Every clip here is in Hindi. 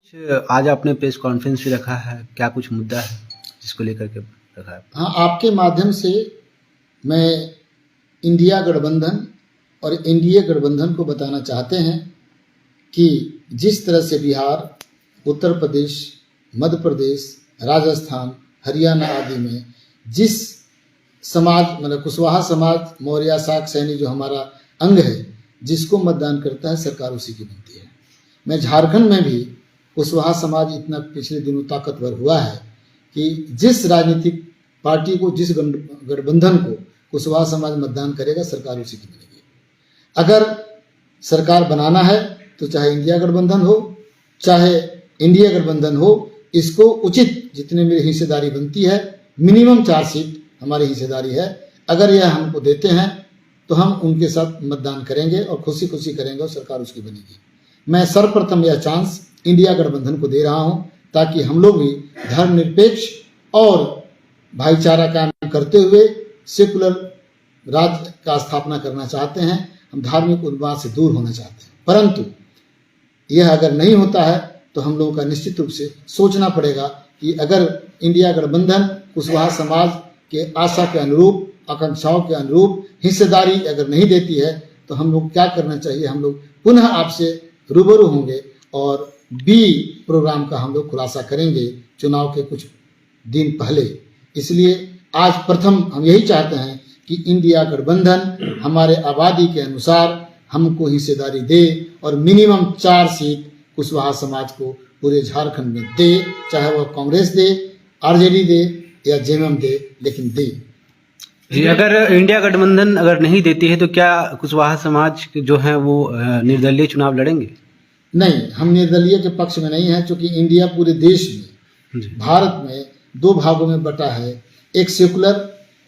आज आपने प्रेस कॉन्फ्रेंस भी रखा है, क्या कुछ मुद्दा है जिसको लेकर के रखा है? हाँ, आपके माध्यम से मैं इंडिया गठबंधन और एनडीए गठबंधन को बताना चाहते हैं कि जिस तरह से बिहार, उत्तर प्रदेश, मध्य प्रदेश, राजस्थान, हरियाणा आदि में जिस समाज मतलब कुशवाहा समाज, मौर्य, शाक, सैनी जो हमारा अंग है, जिसको मतदान करता है सरकार उसी की बनती है। मैं झारखंड में भी कुशवाहा समाज इतना पिछले दिनों ताकतवर हुआ है कि जिस राजनीतिक पार्टी को, जिस गठबंधन को कुशवाहा समाज मतदान करेगा सरकार उसी की बनेगी। अगर सरकार बनाना है तो चाहे इंडिया गठबंधन हो, चाहे एनडीए गठबंधन हो, इसको उचित जितने मेरी हिस्सेदारी बनती है, मिनिमम 4 सीट हमारी हिस्सेदारी है। अगर यह हमको देते हैं तो हम उनके साथ मतदान करेंगे और खुशी खुशी करेंगे और सरकार उसकी बनेगी। मैं सर्वप्रथम यह चांस इंडिया गठबंधन को दे रहा हूं ताकि हम लोग भी धर्मनिरपेक्ष और भाईचारा कायम करते हुए सेकुलर राज्य का स्थापना करना चाहते हैं। हम धार्मिक उन्माद से दूर होना चाहते हैं, परंतु यह अगर नहीं होता है तो हम लोगों का निश्चित रूप से सोचना पड़ेगा कि अगर इंडिया गठबंधन कुशवाहा समाज के आशा के अनुरूप, आकांक्षाओं के अनुरूप हिस्सेदारी अगर नहीं देती है तो हम लोग क्या करना चाहिए। हम लोग पुनः आपसे रूबरू होंगे और बी प्रोग्राम का हम लोग खुलासा करेंगे चुनाव के कुछ दिन पहले। इसलिए आज प्रथम हम यही चाहते हैं कि इंडिया गठबंधन हमारे आबादी के अनुसार हमको हिस्सेदारी दे और मिनिमम 4 सीट कुशवाहा समाज को पूरे झारखंड में दे, चाहे वह कांग्रेस दे, आरजेडी दे या जेएमएम दे, लेकिन दे। जी, अगर इंडिया गठबंधन अगर नहीं देती है तो क्या कुशवाहा समाज जो है वो निर्दलीय चुनाव लड़ेंगे? नहीं, हम निर्दलीय के पक्ष में नहीं है, क्योंकि इंडिया पूरे देश में, भारत में 2 भागों में बटा है, एक सेकुलर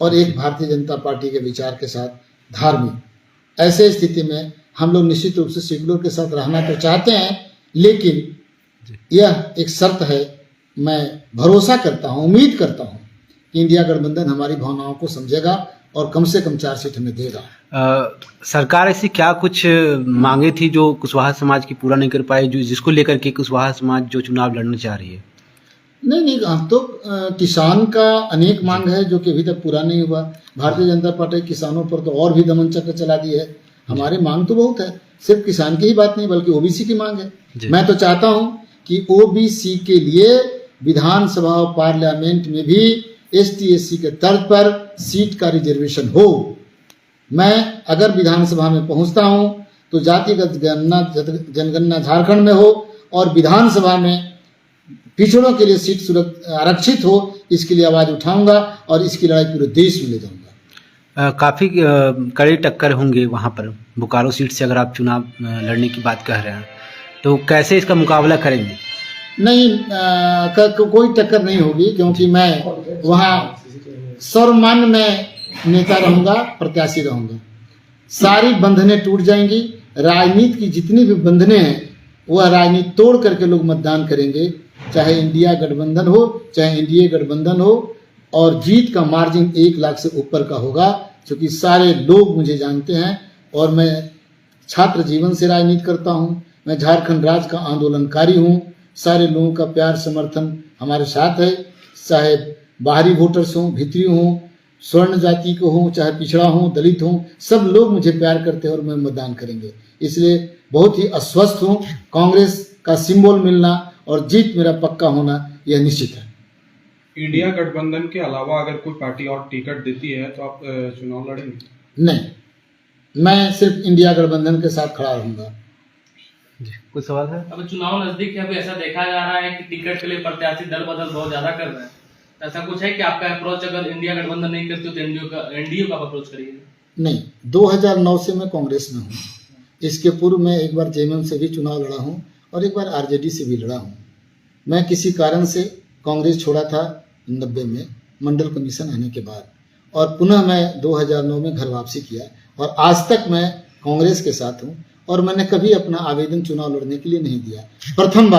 और एक भारतीय जनता पार्टी के विचार के साथ धार्मिक। ऐसे स्थिति में हम लोग निश्चित रूप से सेकुलर के साथ रहना तो चाहते हैं, लेकिन यह एक शर्त है। मैं भरोसा करता हूं, उम्मीद करता हूं कि इंडिया गठबंधन हमारी भावनाओं को समझेगा और कम से कम 4 सीट हमें देगा। सरकार ऐसी क्या कुछ मांगे थी जो कुशवाहा समाज की पूरा नहीं कर पाई, जो जिसको लेकर के कुशवाहा समाज जो चुनाव लड़ना चाह रही है? नहीं, हम तो किसान का अनेक मांग है जो कि अभी तक पूरा नहीं हुआ। भारतीय जनता पार्टी किसानों पर तो और भी दमन चक्र चला दी है। हमारे मांग तो बहुत है, सिर्फ किसान की ही बात नहीं बल्कि ओबीसी की मांग है। मैं तो चाहता हूं कि ओबीसी के लिए विधानसभा और पार्लियामेंट में भी ST/SC के तर्ज पर सीट का रिजर्वेशन हो। मैं अगर विधानसभा में पहुंचता हूं तो जातिगत जनगणना झारखंड में हो और विधानसभा में पिछड़ों के लिए सीट आरक्षित हो, इसके लिए आवाज उठाऊंगा और इसकी लड़ाई पूरे देश में ले जाऊंगा। काफी कड़ी टक्कर होंगे वहां पर बोकारो सीट से, अगर आप चुनाव लड़ने की बात कह रहे हैं तो कैसे इसका मुकाबला करेंगे? नहीं, कोई टक्कर नहीं होगी, क्योंकि मैं वहां सर्वमान्य में नेता रहूंगा, प्रत्याशी रहूंगा। सारी बंधनें टूट जाएंगी। राजनीति की जितनी भी बंधनें हैं वह राजनीति तोड़ करके लोग मतदान करेंगे, चाहे इंडिया गठबंधन हो, चाहे एनडीए गठबंधन हो, और जीत का मार्जिन 1 लाख से ऊपर का होगा, क्योंकि सारे लोग मुझे जानते हैं और मैं छात्र जीवन से राजनीति करता हूं। मैं झारखंड राज्य का आंदोलनकारी हूं। सारे लोगों का प्यार समर्थन हमारे साथ है, चाहे बाहरी वोटर्स हों, भीतरी हों, स्वर्ण जाति को हों, चाहे पिछड़ा हों, दलित हों, सब लोग मुझे प्यार करते हैं और मैं मतदान करेंगे। इसलिए बहुत ही आश्वस्त हूं। कांग्रेस का सिंबल मिलना और जीत मेरा पक्का होना यह निश्चित है। इंडिया गठबंधन के अलावा अगर कोई पार्टी और टिकट देती है तो आप चुनाव लड़ेंगे? नहीं, मैं सिर्फ इंडिया गठबंधन के साथ खड़ा रहूंगा। कोई सवाल है? अब चुनाव नजदीक है, अभी ऐसा देखा जा रहा है कि टिकट के लिए प्रत्याशी दल बदल बहुत ज्यादा कर रहे हैं। ऐसा कुछ है कि आपका अप्रोच अगर इंडिया गठबंधन नहीं करती तो एनडीए का अप्रोच करिए? नहीं, 2009 से मैं कांग्रेस में हूँ। इसके पूर्व मैं एक बार जेएमएम से भी चुनाव लड़ा हूँ और एक बार आरजेडी से भी लड़ा हूँ। मैं किसी कारण से कांग्रेस छोड़ा था 90 में मंडल कमीशन आने के बाद, और पुनः मैं 2009 में घर वापसी किया और आज तक मैं कांग्रेस के साथ हूँ और मैंने कभी अपना आवेदन चुनाव लड़ने के लिए नहीं दिया। प्रथम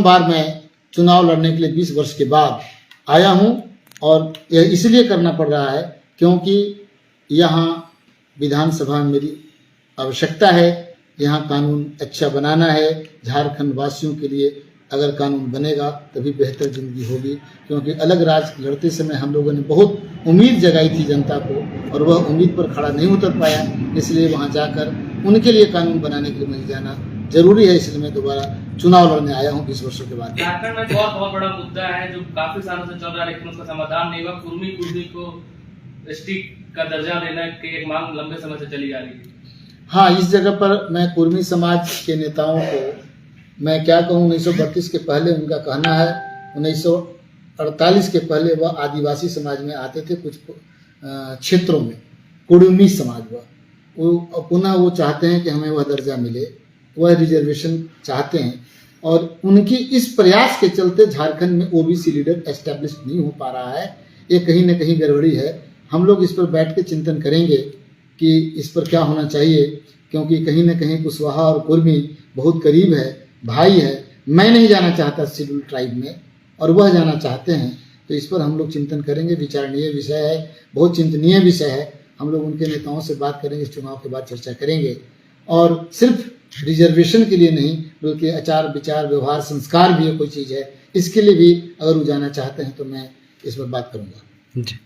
बार मैं चुनाव लड़ने के लिए 20 वर्ष के बाद आया हूं, और यह इसलिए करना पड़ रहा है क्योंकि यहाँ विधानसभा में मेरी आवश्यकता है यहाँ कानून अच्छा बनाना है। झारखंड वासियों के लिए अगर कानून बनेगा तभी बेहतर जिंदगी होगी, क्योंकि अलग राज्य लड़ते समय हम लोगों ने बहुत उम्मीद जगाई थी जनता को और वह उम्मीद पर खड़ा नहीं उतर पाया। इसलिए वहाँ जाकर उनके लिए कानून बनाने के लिए मुझे जाना जरूरी है। इसलिए मैं दोबारा चुनाव लड़ने आया हूँ 20 वर्षों के बाद। झारखंड में बहुत बड़ा मुद्दा है जो काफी सालों से चल रहा है, लेकिन उसका समाधान नहीं हुआ। कुर्मी को एसटी का दर्जा देने की एक मांग लंबे समय से चली आ रही है। हाँ, इस जगह पर मैं कुर्मी समाज के नेताओं को मैं क्या कहूँ, 1932 के पहले उनका कहना है, 1948 के पहले वह आदिवासी समाज में आते थे कुछ क्षेत्रों में, कुर्मी समाज वो पुनः वो चाहते हैं कि हमें वह दर्जा मिले, वह रिजर्वेशन चाहते हैं। और उनकी इस प्रयास के चलते झारखंड में ओबीसी लीडर एस्टेब्लिश नहीं हो पा रहा है। ये कहीं न कहीं गड़बड़ी है। हम लोग इस पर बैठ के चिंतन करेंगे कि इस पर क्या होना चाहिए, क्योंकि कहीं न कहीं कुशवाहा और कुर्मी बहुत करीब है, भाई है। मैं नहीं जाना चाहता शेड्यूल ट्राइब में और वह जाना चाहते हैं, तो इस पर हम लोग चिंतन करेंगे। विचारणीय विषय है, बहुत चिंतनीय विषय है। हम लोग उनके नेताओं से बात करेंगे, इस चुनाव के बाद चर्चा करेंगे। और सिर्फ रिजर्वेशन के लिए नहीं, बल्कि आचार विचार व्यवहार संस्कार भी कोई चीज़ है, इसके लिए भी अगर वो जाना चाहते हैं तो मैं इस पर बात करूँगा। जी।